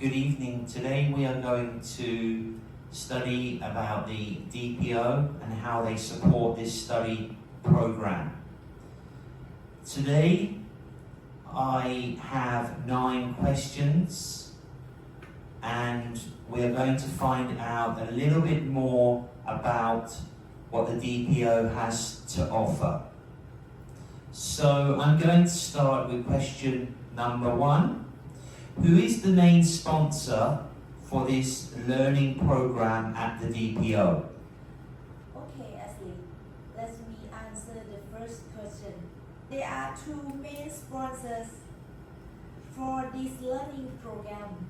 Good evening. Today we are going to study about the DPO and how they support this study program. Today I have 9 questions and we're going to find out a little bit more about what the DPO has to offer. So I'm going to start with question number 1. Who is the main sponsor for this learning program at the DPO? Okay, Ashley, let me answer the first question. There are 2 main sponsors for this learning program.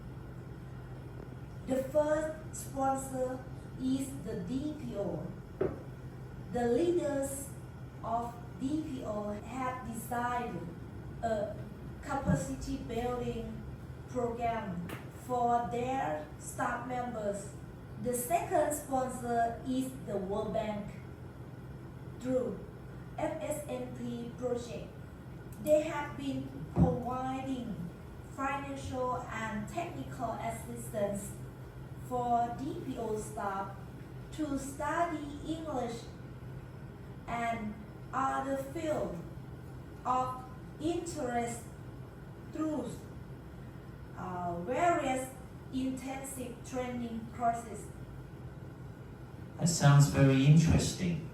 The first sponsor is the DPO. The leaders of DPO have designed a capacity building program for their staff members. The second sponsor is the World Bank through FSNP project. They have been providing financial and technical assistance for DPO staff to study English and other fields of interest through various intensive training courses. That sounds very interesting.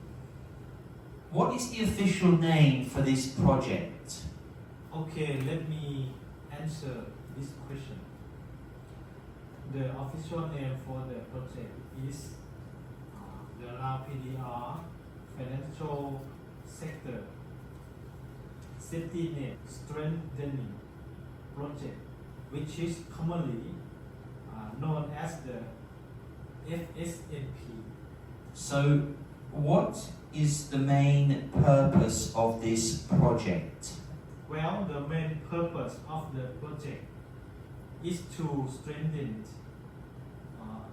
What is the official name for this project? Okay, let me answer this question. The official name for the project is the LAPDR Financial Sector Safety Net Strengthening Project, which is commonly known as the FSNP. So, what is the main purpose of this project? Well, the main purpose of the project is to strengthen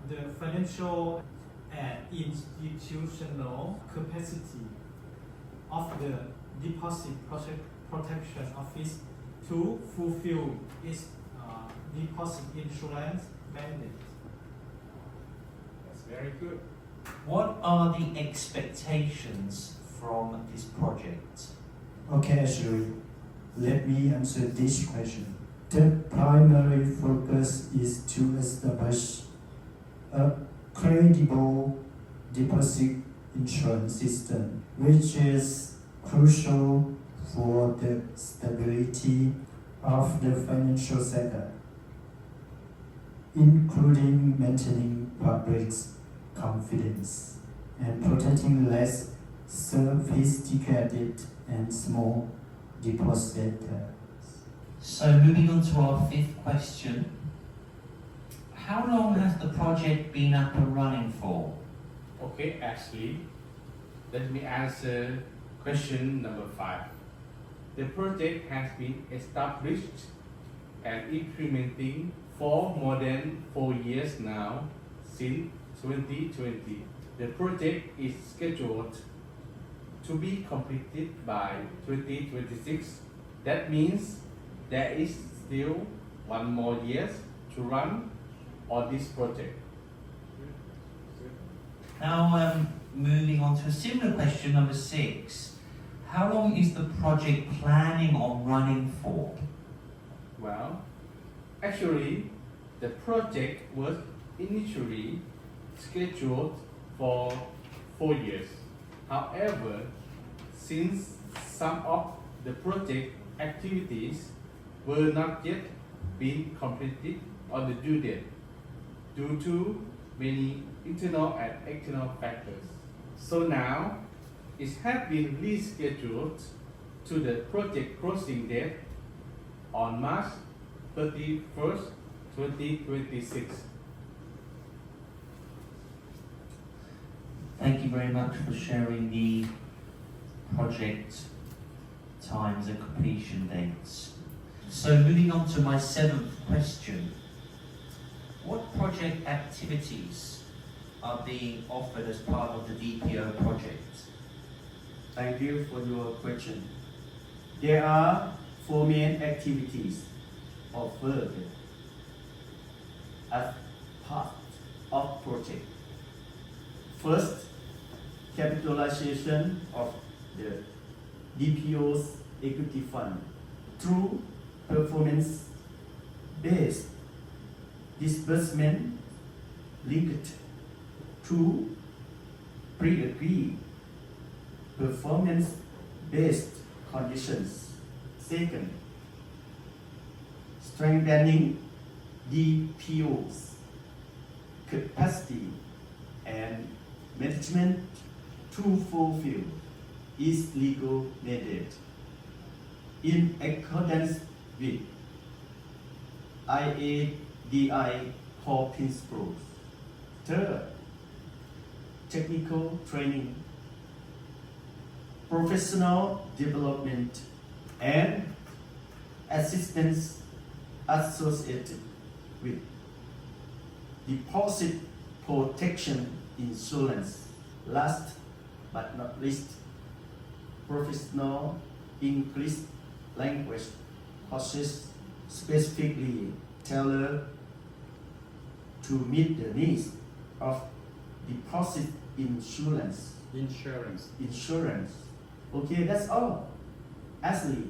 the financial and institutional capacity of the Deposit Protection Office to fulfill its deposit insurance mandate. That's very good. What are the expectations from this project? Okay, Ashley, let me answer this question. The primary focus is to establish a credible deposit insurance system, which is crucial for the stability of the financial sector, including maintaining public's confidence and protecting less sophisticated and small depositors. So, moving on to our 5th question. How long has the project been up and running for? Okay, Ashley, let me answer question number 5. The project has been established and implementing for more than 4 years now, since 2020. The project is scheduled to be completed by 2026. That means there is still 1 more year to run on this project. Now, moving on to a similar question, number 6. How long is the project planning on running for? Well, actually, the project was initially scheduled for 4 years. However, since some of the project activities were not yet being completed on the due date due to many internal and external factors. So now, it has been rescheduled to the project closing date on March 31st, 2026. Thank you very much for sharing the project times and completion dates. So, moving on to my 7th question. What project activities are being offered as part of the DPO project? Thank you for your question. There are 4 main activities offered. as part of project. First, capitalization of the DPO's equity fund through performance-based disbursement linked to pre-agreed performance-based conditions. Second, strengthening DPO's capacity and management to fulfill its legal mandate in accordance with IADI core principles. Third, technical training, professional development, and assistance associated with deposit protection insurance. Last but not least, professional English language courses specifically tailored to meet the needs of deposit insurance. Okay, that's all. Ashley.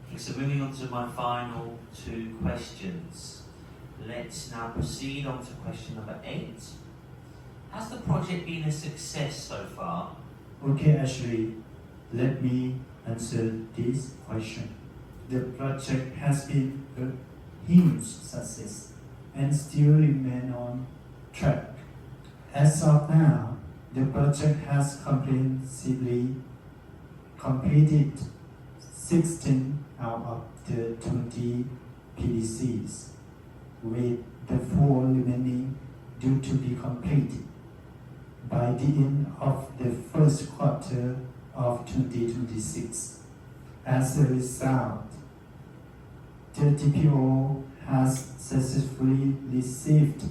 Okay, so moving on to my final two questions. Let's now proceed on to question number 8. Has the project been a success so far? Okay, Ashley, let me answer this question. The project has been a huge success and still remains on track. As of now, the project has comprehensively completed 16 out of the 20 PDCs, with the 4 remaining due to be completed by the end of the first quarter of 2026. As a result, the DPO has successfully received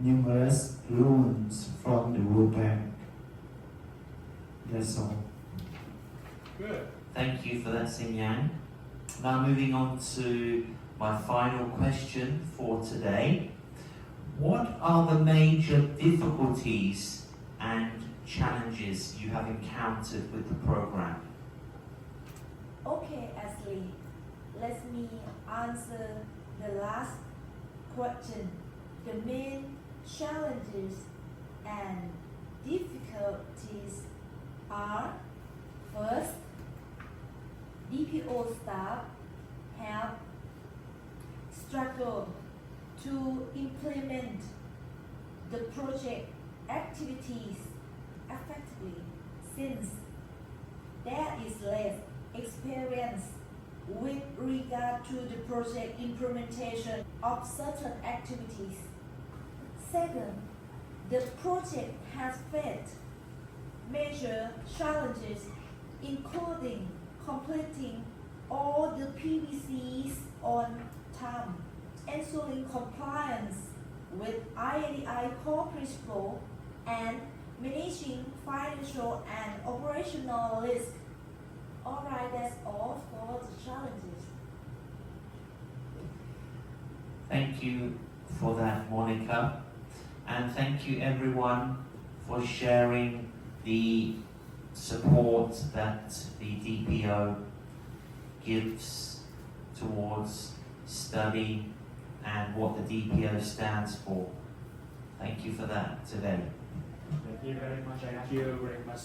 numerous loans from the World Bank. That's all. Good. Thank you for that, Xin Yang. Now moving on to my final question for today. What are the major difficulties and challenges you have encountered with the program? Okay, Ashley, let me answer the last question. The main challenges and difficulties are: first, DPO staff have struggled to implement the project activities effectively, since there is less experience with regard to the project implementation of certain activities. Second, the project has faced major challenges, including completing all the PVCs on time, ensuring compliance with IADI core principle, and managing financial and operational risk. Alright, that's all for the challenges. Thank you for that, Monica. And thank you everyone for sharing the support that the DPO gives towards study and what the DPO stands for. Thank you for that today. Thank you very much.